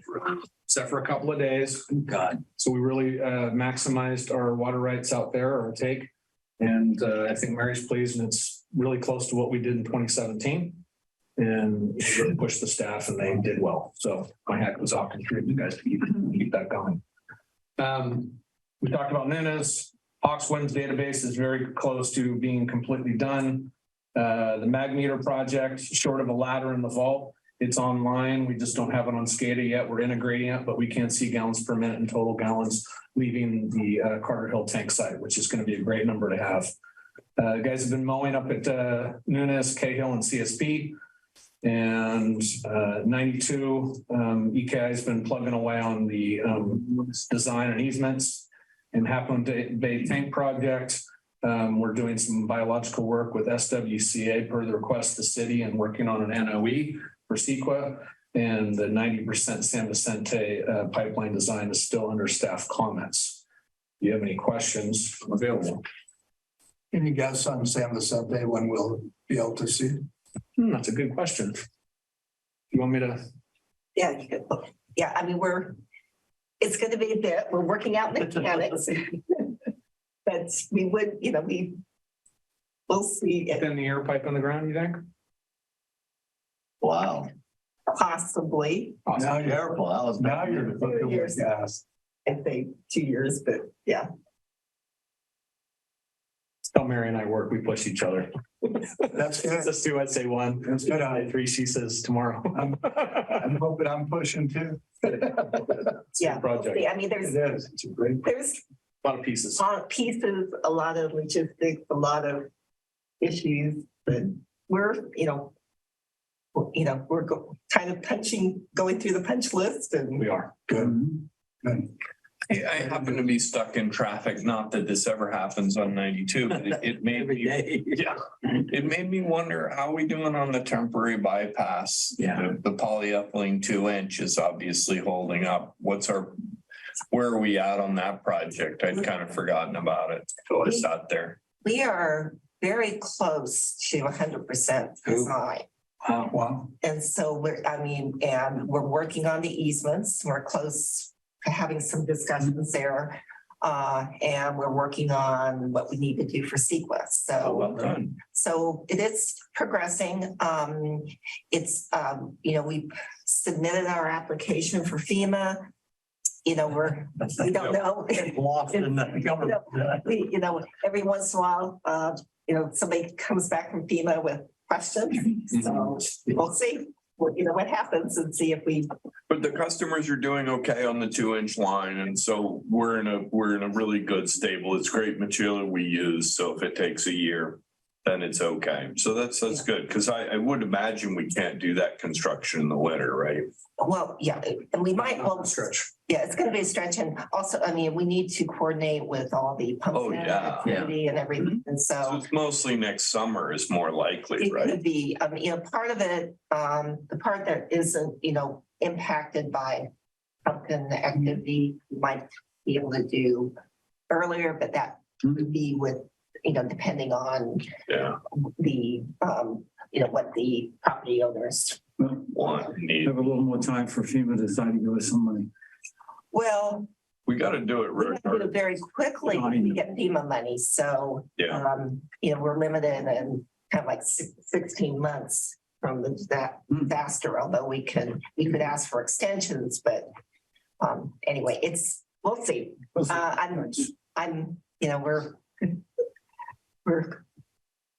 Speaker 8: except for a couple of days.
Speaker 1: God.
Speaker 8: So we really maximized our water rights out there, our take. And I think Mary's pleased, and it's really close to what we did in 2017. And we really pushed the staff and they did well. So my hat goes off to you guys to keep that going. We talked about Nunes. Hawkswind's database is very close to being completely done. The mag meter project, short of a ladder in the vault, it's online. We just don't have it on SCADA yet. We're integrating it, but we can see gallons per minute and total gallons leaving the Carter Hill tank site, which is going to be a great number to have. Guys have been mowing up at Nunes, Cahill, and CSP. And 92, EKI has been plugging away on the design and easements. And Half Moon Bay Tank Project, we're doing some biological work with SWCA per the request of the city and working on an NOE for CEQA. And the 90% San Vicente pipeline design is still under staff comments. If you have any questions, I'm available.
Speaker 3: Can you guess on San Vicente when we'll be able to see?
Speaker 8: That's a good question. You want me to?
Speaker 5: Yeah, you could, yeah, I mean, it's going to be a bit, we're working out mechanics. But we would, we'll see.
Speaker 8: Thin the air pipe on the ground, you think?
Speaker 9: Wow.
Speaker 5: possibly,
Speaker 9: Now you're careful. That was.
Speaker 3: Now you're looking
Speaker 5: Years.
Speaker 3: with gas.
Speaker 5: I think 2 years, but yeah.
Speaker 10: How Mary and I work, we push each other.
Speaker 3: That's good.
Speaker 10: Let's do, I'd say one.
Speaker 3: That's good.
Speaker 10: I 3, she says tomorrow.
Speaker 3: I'm hoping I'm pushing too.
Speaker 5: Yeah.
Speaker 10: Project.
Speaker 5: I mean,
Speaker 3: It is. It's a great.
Speaker 5: there's
Speaker 10: A lot of pieces.
Speaker 5: a lot of pieces, a lot of logistics, a lot of issues, but we're, we're kind of going through the punch list and
Speaker 10: We are.
Speaker 3: Good. Good.
Speaker 4: I happen to be stuck in traffic, not that this ever happens on 92, but it made
Speaker 1: Every
Speaker 4: me,
Speaker 1: day.
Speaker 4: yeah. It made me wonder, how are we doing on the temporary bypass?
Speaker 1: Yeah.
Speaker 4: The polyethylene 2-inch is obviously holding up. Where are we at on that project? I'd kind of forgotten about it. What is that there?
Speaker 5: we are very close to 100% design.
Speaker 3: Wow.
Speaker 5: And so and we're working on the easements. We're close to having some discussions there. And we're working on what we need to do for sequence.
Speaker 4: Oh, well
Speaker 5: So,
Speaker 4: done.
Speaker 5: so it is progressing. We submitted our application for FEMA. We don't know.
Speaker 1: Lost in the government.
Speaker 5: Every once in a while, somebody comes back from FEMA with questions. So we'll see what happens and see if we.
Speaker 4: But the customers are doing okay on the 2-inch line. And so we're in a really good stable. It's great material we use. So if it takes a year, then it's okay. So that's good. Cause I would imagine we can't do that construction in the winter, right?
Speaker 5: Well, yeah, and we might,
Speaker 10: Stretch.
Speaker 5: yeah, it's gonna be a stretch. And also, we need to coordinate with all the pump
Speaker 4: Oh, yeah.
Speaker 5: activity and everything. And
Speaker 4: So
Speaker 5: so
Speaker 4: it's mostly next summer is more likely,
Speaker 5: it
Speaker 4: right?
Speaker 5: could be, part of it, the part that isn't, impacted by pumpkin activity, we might be able to do earlier, but that would be with, depending on
Speaker 4: Yeah.
Speaker 5: the, what the property owners.
Speaker 4: Need.
Speaker 6: Have a little more time for FEMA to decide to give us some money.
Speaker 5: Well,
Speaker 4: We got to do it
Speaker 5: we
Speaker 4: right.
Speaker 5: have to do it very quickly
Speaker 6: I
Speaker 5: when we
Speaker 6: know.
Speaker 5: get FEMA money, so.
Speaker 4: Yeah.
Speaker 5: We're limited in kind of like 16 months from that disaster, although we could ask for extensions, but anyway, we'll see. We're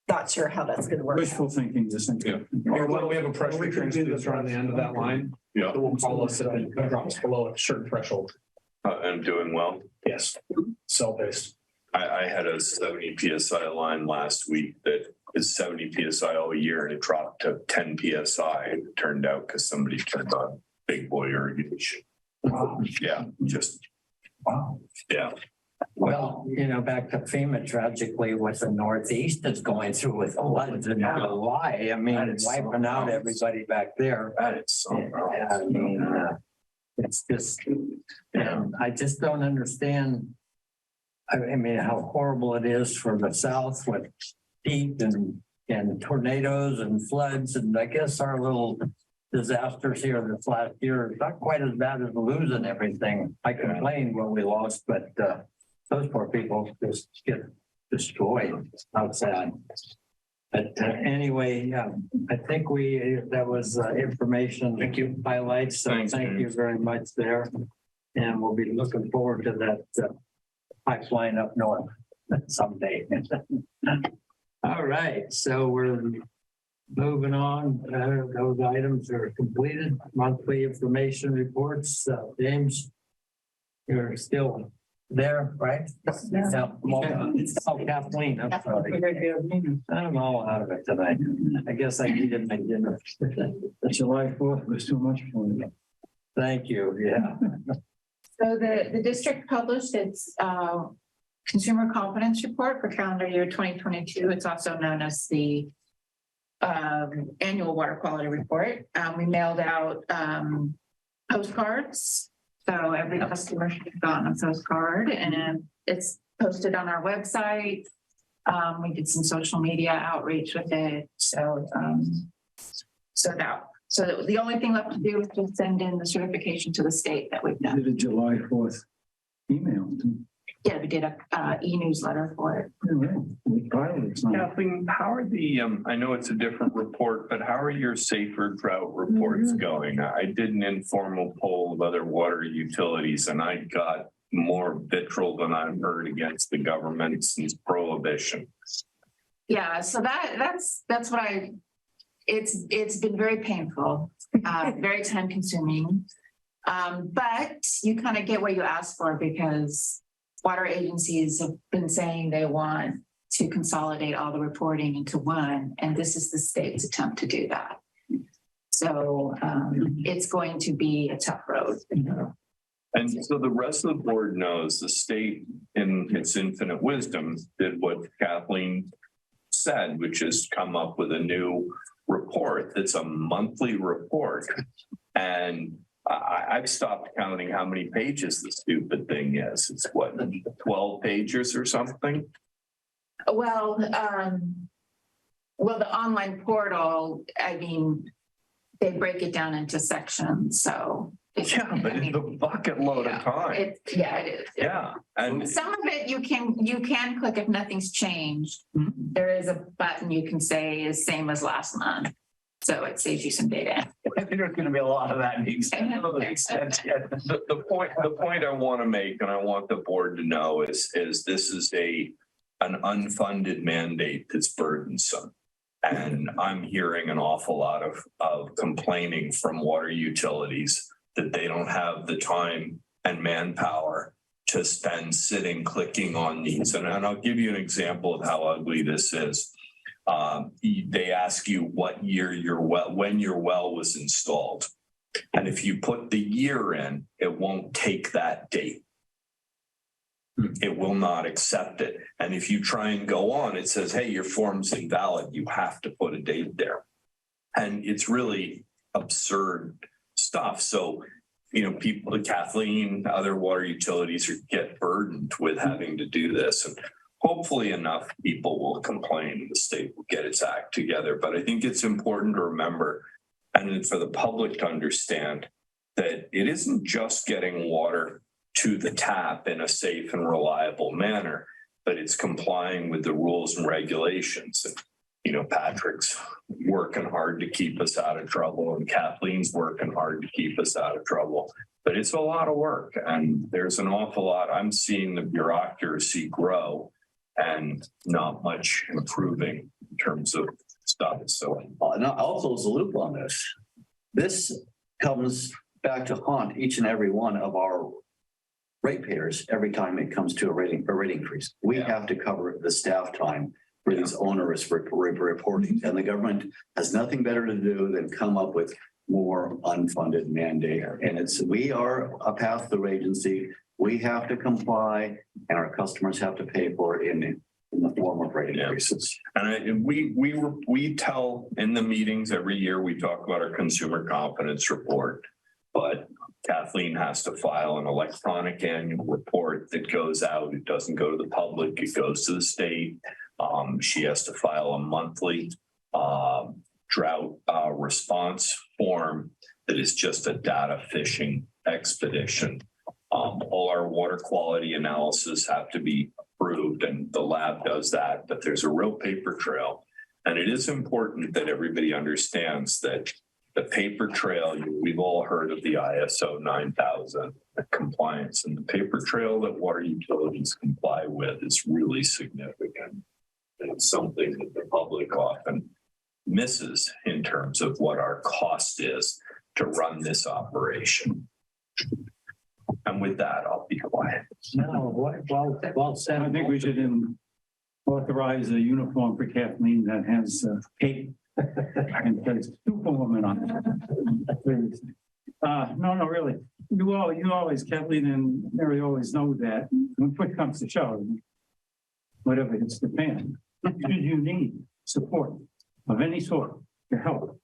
Speaker 5: not sure how that's gonna work.
Speaker 6: Wishful thinking, just think.
Speaker 4: Yeah.
Speaker 10: We have a pressure transducer on the end of that line.
Speaker 4: Yeah.
Speaker 10: It will call us if it drops below a certain threshold.
Speaker 4: I'm doing well.
Speaker 10: Yes. Cell based.
Speaker 4: I had a 70 PSI line last week that is 70 PSI all year and it dropped to 10 PSI. It turned out because somebody turned on big boy irrigation. Yeah, just,
Speaker 3: Wow.
Speaker 4: yeah.
Speaker 1: Well, back to FEMA, tragically, what the Northeast is going through with floods in July. I mean, it's wiping out everybody back there.
Speaker 4: That is so.
Speaker 1: It's just, and I just don't understand. I mean, how horrible it is for the South with heat and tornadoes and floods. And I guess our little disasters here this last year is not quite as bad as losing everything. I complained when we lost, but those poor people just get destroyed. It's not sad. But anyway, I think that was information.
Speaker 4: Thank you.
Speaker 1: Highlights. So
Speaker 4: Thanks,
Speaker 1: thank you
Speaker 4: James.
Speaker 1: very much there. And we'll be looking forward to that pipeline up north someday. All right, so we're moving on. Those items are completed. Monthly information reports. James, you're still there, right?
Speaker 5: Yeah.
Speaker 1: Oh, Kathleen, I'm sorry. I'm all out of it tonight. I guess I needed my dinner.
Speaker 6: July 4th was too much for me.
Speaker 1: Thank you, yeah.
Speaker 11: So the district published its consumer confidence report for calendar year 2022. It's also known as the annual water quality report. We mailed out postcards. So every customer should have gotten a postcard, and it's posted on our website. We did some social media outreach with it. So the only thing left to do is just send in the certification to the state that we've done.
Speaker 6: Did a July 4th email.
Speaker 11: Yeah, we did a e-newsletter for it.
Speaker 4: Kathleen, how are the, I know it's a different report, but how are your safer drought reports going? I did an informal poll of other water utilities and I got more vitriol than I've heard against the government since prohibition.
Speaker 11: Yeah, so that's what it's been very painful, very time consuming. But you kind of get what you ask for because water agencies have been saying they want to consolidate all the reporting into one, and this is the state's attempt to do that. So it's going to be a tough road.
Speaker 4: And so the rest of the board knows the state in its infinite wisdom did what Kathleen said, which is come up with a new report. It's a monthly report. And I've stopped counting how many pages the stupid thing is. It's what, 12 pages or something?
Speaker 11: Well, the online portal, I mean, they break it down into sections, so.
Speaker 4: Yeah, but it's a bucket load of time.
Speaker 11: It is.
Speaker 4: Yeah. And
Speaker 11: Some of it you can click if nothing's changed. There is a button you can say is same as last month. So it saves you some data.
Speaker 3: I think there's going to be a lot of that.
Speaker 4: the point I want to make, and I want the board to know is this is an unfunded mandate that's burdensome. And I'm hearing an awful lot of complaining from water utilities that they don't have the time and manpower to spend sitting clicking on these. And I'll give you an example of how ugly this is. They ask you what year when your well was installed. And if you put the year in, it won't take that date. It will not accept it. And if you try and go on, it says, hey, your form's invalid. You have to put a date there. And it's really absurd stuff. So, people, Kathleen, other water utilities get burdened with having to do this. And hopefully enough people will complain. The state will get its act together. But I think it's important to remember, and for the public to understand, that it isn't just getting water to the tap in a safe and reliable manner, but it's complying with the rules and regulations. Patrick's working hard to keep us out of trouble and Kathleen's working hard to keep us out of trouble, but it's a lot of work and there's an awful lot. I'm seeing the bureaucracy grow and not much improving in terms of stuff. So
Speaker 9: and also there's a loop on this. This comes back to haunt each and every one of our ratepayers every time it comes to a rate increase. We have to cover the staff time for these onerous reporting, and the government has nothing better to do than come up with more unfunded mandate. And we are a pass-through agency. We have to comply, and our customers have to pay for it in the form of rate increases.
Speaker 4: And we tell in the meetings every year, we talk about our consumer confidence report, but Kathleen has to file an electronic annual report that goes out. It doesn't go to the public. It goes to the state. She has to file a monthly drought response form that is just a data fishing expedition. All our water quality analysis have to be approved and the lab does that, but there's a real paper trail. And it is important that everybody understands that the paper trail, we've all heard of the ISO 9000 compliance, and the paper trail that water utilities comply with is really significant. And it's something that the public often misses in terms of what our cost is to run this operation. And with that, I'll be quiet.
Speaker 1: No, well said.
Speaker 6: I think we should authorize a uniform for Kathleen that has cape and says Superwoman on it. No, really. You always, Kathleen and Mary always know that when push comes to shove, whatever hits the fan, you need support of any sort to help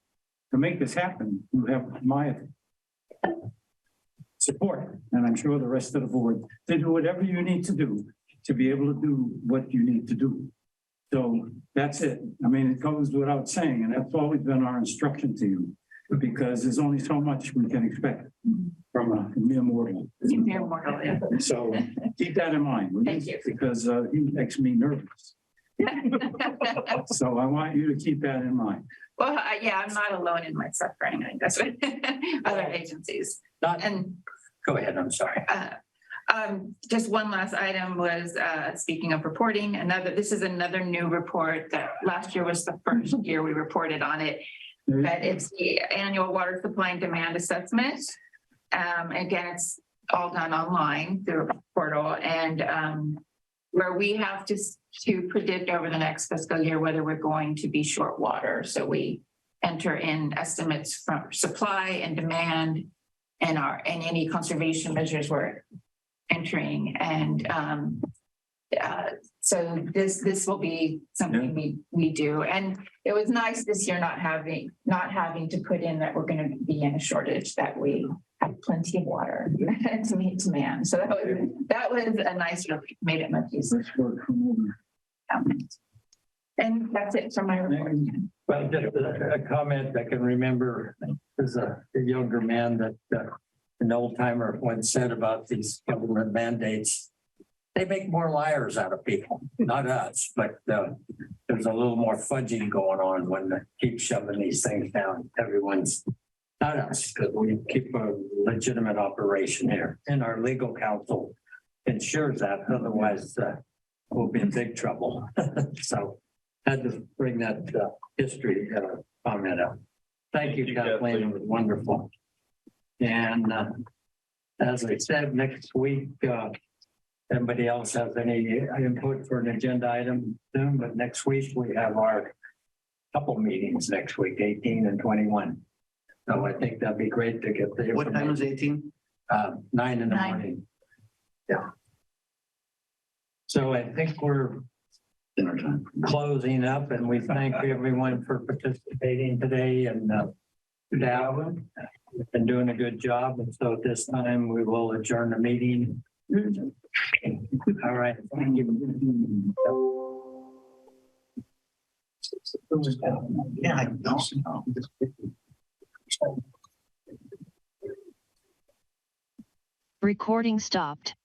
Speaker 6: to make this happen. You have my support, and I'm sure the rest of the board, to do whatever you need to do to be able to do what you need to do. So that's it. I mean, it goes without saying, and that's always been our instruction to you, because there's only so much we can expect from from a mere mortal.
Speaker 11: Mere mortal, yeah.
Speaker 6: So keep that in mind. will
Speaker 11: Thank you.
Speaker 6: Because he makes me nervous. So I want you to keep that in mind.
Speaker 11: Well, yeah, I'm not alone in my suffering. I think that's what other agencies.
Speaker 1: Not,
Speaker 11: And
Speaker 1: go ahead, I'm sorry.
Speaker 11: just one last item was, speaking of reporting, this is another new report that last year was the first year we reported on it. But it's the annual water supply and demand assessment. Again, it's all done online through a portal and where we have to predict over the next fiscal year whether we're going to be short water. So we enter in estimates from supply and demand and any conservation measures we're entering. And so this will be something we do. And it was nice this year not having to put in that we're going to be in a shortage, that we have plenty of water to meet demand. So that was a nice relief, made it much easier. And that's it for my report.
Speaker 1: Well, just a comment I can remember as a younger man that an old timer once said about these government mandates. They make more liars out of people, not us, but there's a little more fudging going on when they keep shoving these things down. Everyone's not us, because we keep a legitimate operation here, and our legal counsel ensures that. Otherwise, we'll be in big trouble. So, had to bring that history comment up. Thank you, Kathleen. It was wonderful. And as I said, next week. Anybody else has any input for an agenda item soon, but next week we have our couple meetings next week, 18 and 21. So I think that'd be great to get the.
Speaker 9: What time is 18?
Speaker 1: 9 in the
Speaker 2: 9.
Speaker 1: morning. Yeah. So I think we're
Speaker 9: Dinner time.
Speaker 1: closing up and we thank everyone for participating today and Dalvin, you've been doing a good job. And so at this time we will adjourn the meeting. All right. Thank you.
Speaker 9: Yeah, I know.
Speaker 12: Recording stopped.